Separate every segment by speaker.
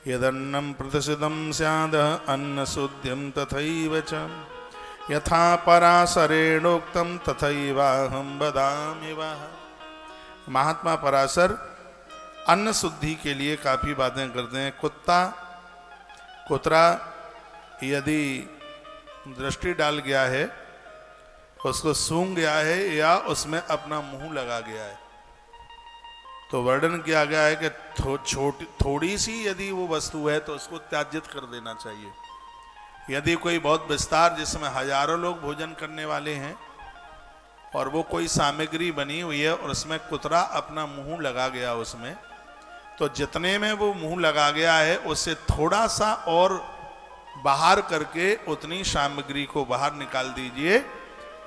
Speaker 1: यदन्नं प्रतिषिधं स्याद अन्नशुद्ध्यं तथैव च यथा पराशरेणोक्तं तथैवाहं वदामि वः। महात्मा पराशर अन्न शुद्धि के लिए काफ़ी बातें करते हैं। कुतरा यदि दृष्टि डाल गया है, उसको सूंघ गया है या उसमें अपना मुंह लगा गया है, तो वर्णन किया गया है कि थोड़ी सी यदि वो वस्तु है तो उसको त्याज्यत कर देना चाहिए। यदि कोई बहुत विस्तार जिसमें हजारों लोग भोजन करने वाले हैं और वो कोई सामग्री बनी हुई है और उसमें कुतरा अपना मुंह लगा गया उसमें, तो जितने में वो मुंह लगा गया है उससे थोड़ा सा और बाहर करके उतनी सामग्री को बाहर निकाल दीजिए।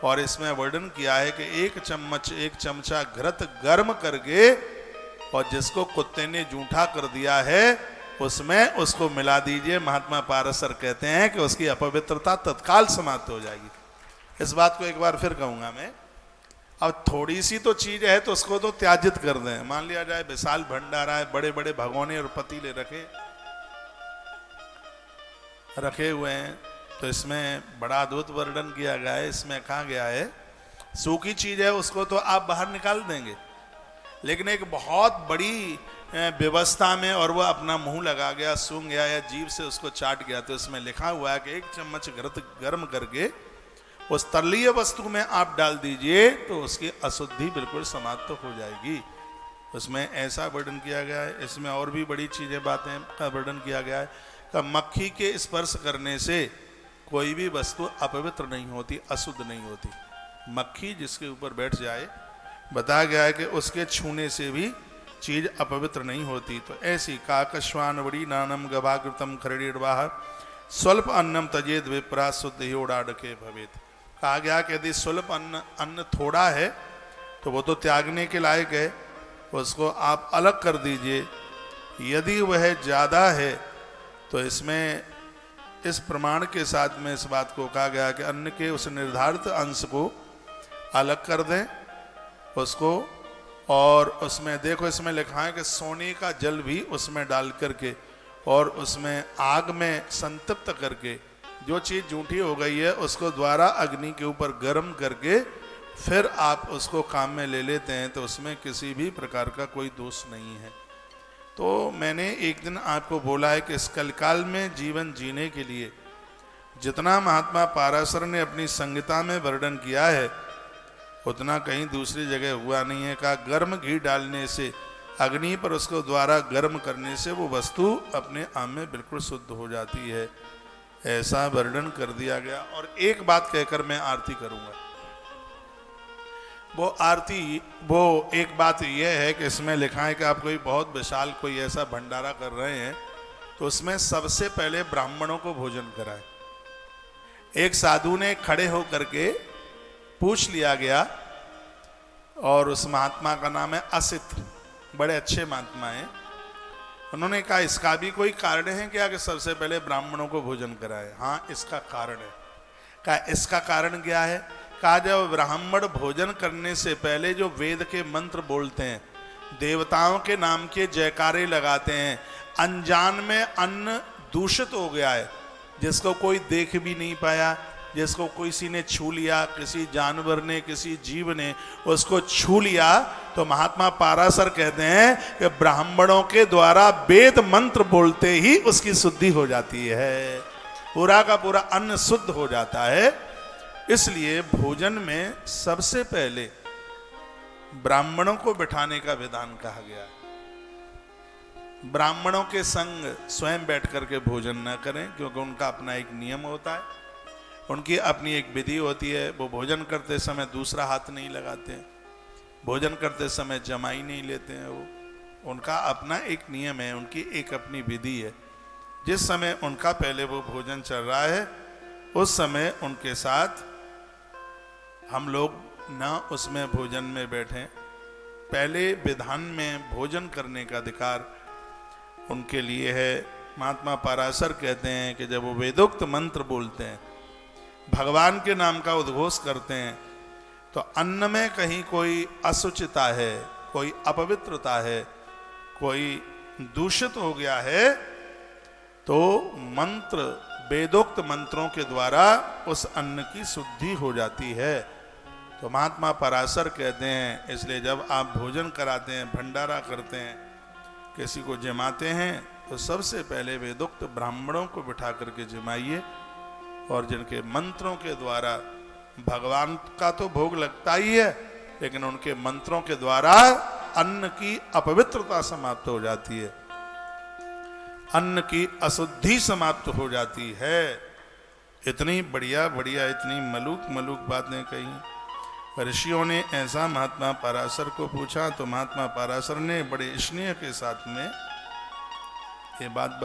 Speaker 1: और इसमें वर्णन किया है कि एक चमचा घृत गर्म करके और जिसको कुत्ते ने जूठा कर दिया है उसमें उसको मिला दीजिए। महात्मा पाराशर कहते हैं कि उसकी अपवित्रता तत्काल समाप्त हो जाएगी। इस बात को एक बार फिर कहूंगा मैं। अब थोड़ी सी तो चीज है तो उसको तो त्याजित कर दें। मान लिया जाए विशाल भंडारा है, बड़े बड़े भगोने और पतीले रखे हुए हैं, तो इसमें बड़ा अद्भुत वर्णन किया गया है। इसमें कहा गया है सूखी चीज है उसको तो आप बाहर निकाल देंगे, लेकिन एक बहुत बड़ी व्यवस्था में और वह अपना मुंह लगा गया, सूंघ गया या जीभ से उसको चाट गया, तो इसमें लिखा हुआ है कि 1 चम्मच घृत गर्म करके उस तलीय वस्तु में आप डाल दीजिए तो उसकी अशुद्धि बिल्कुल समाप्त हो जाएगी। उसमें ऐसा वर्णन किया गया है। इसमें और भी बड़ी चीजें बातें का वर्णन किया गया है कि मक्खी के स्पर्श करने से कोई भी वस्तु अपवित्र नहीं होती, अशुद्ध नहीं होती। मक्खी जिसके ऊपर बैठ जाए, बताया गया है कि उसके छूने से भी चीज अपवित्र नहीं होती। तो ऐसी काकश्वानवड़ी नानम गभाकृतम खरड़ीर्वाह स्वल्प अन्नम तजेद विप्रा शुद्ध ही उड़ाडके भवेत। कहा गया कि यदि स्वल्प अन्न थोड़ा है तो वो तो त्यागने के लायक है, उसको आप अलग कर दीजिए। यदि वह ज़्यादा है तो इसमें इस प्रमाण के साथ में इस बात को कहा गया कि अन्न के उस निर्धारित अंश को अलग कर दें उसको, और उसमें देखो इसमें लिखा है कि सोने का जल भी उसमें डाल करके और उसमें आग में संतप्त करके जो चीज़ जूठी हो गई है उसको द्वारा अग्नि के ऊपर गर्म करके फिर आप उसको काम में ले लेते हैं, तो उसमें किसी भी प्रकार का कोई दोष नहीं है। तो मैंने एक दिन आपको बोला है कि इस कलकाल में जीवन जीने के लिए जितना महात्मा पाराशर ने अपनी संहिता में वर्णन किया है उतना कहीं दूसरी जगह हुआ नहीं है। कहा गर्म घी डालने से, अग्नि पर उसको द्वारा गर्म करने से वो वस्तु अपने आप में बिल्कुल शुद्ध हो जाती है, ऐसा वर्णन कर दिया गया। और एक बात कहकर मैं आरती करूंगा। वो एक बात यह है कि इसमें लिखा है कि आप कोई बहुत विशाल कोई ऐसा भंडारा कर रहे हैं तो उसमें सबसे पहले ब्राह्मणों को भोजन कराएं। एक साधु ने खड़े होकर के पूछ लिया गया, और उस महात्मा का नाम है असित, बड़े अच्छे महात्मा हैं। उन्होंने कहा इसका भी कोई कारण है क्या कि सबसे पहले ब्राह्मणों को भोजन कराए? हाँ, इसका कारण है। कहा इसका कारण क्या है? कहा जब ब्राह्मण भोजन करने से पहले जो वेद के मंत्र बोलते हैं, देवताओं के नाम के जयकारे लगाते हैं, अनजान में अन्न दूषित हो गया है, जिसको कोई देख भी नहीं पाया, जिसको किसी ने छू लिया, किसी जानवर ने, किसी जीव ने उसको छू लिया, तो महात्मा पाराशर कहते हैं कि ब्राह्मणों के द्वारा वेद मंत्र बोलते ही उसकी शुद्धि हो जाती है, पूरा का पूरा अन्न शुद्ध हो जाता है। इसलिए भोजन में सबसे पहले ब्राह्मणों को बिठाने का विधान कहा गया है। ब्राह्मणों के संग स्वयं बैठ करके भोजन न करें, क्योंकि उनका अपना एक नियम होता है, उनकी अपनी एक विधि होती है। वो भोजन करते समय दूसरा हाथ नहीं लगाते हैं, भोजन करते समय जमाई नहीं लेते हैं। वो उनका अपना एक नियम है, उनकी एक अपनी विधि है। जिस समय उनका पहले वो भोजन चल रहा है उस समय उनके साथ हम लोग ना उसमें भोजन में बैठें। पहले विधान में भोजन करने का अधिकार उनके लिए है। महात्मा पाराशर कहते हैं कि जब वो वेदोक्त मंत्र बोलते हैं, भगवान के नाम का उद्घोष करते हैं, तो अन्न में कहीं कोई असुचिता है, कोई अपवित्रता है, कोई दूषित हो गया है, तो मंत्र, वेदोक्त मंत्रों के द्वारा उस अन्न की शुद्धि हो जाती है। तो महात्मा पराशर कहते हैं, इसलिए जब आप भोजन कराते हैं, भंडारा करते हैं, किसी को जमाते हैं, तो सबसे पहले वेदोक्त ब्राह्मणों को बिठा करके जमाइए, और जिनके मंत्रों के द्वारा भगवान का तो भोग लगता ही है, लेकिन उनके मंत्रों के द्वारा अन्न की अपवित्रता समाप्त हो जाती है, अन्न की अशुद्धि समाप्त हो जाती है। इतनी बढ़िया बढ़िया, इतनी मलूक मलूक बातें कही। ऋषियों ने ऐसा महात्मा पराशर को पूछा, तो महात्मा पराशर ने बड़े स्नेह के साथ में ये बात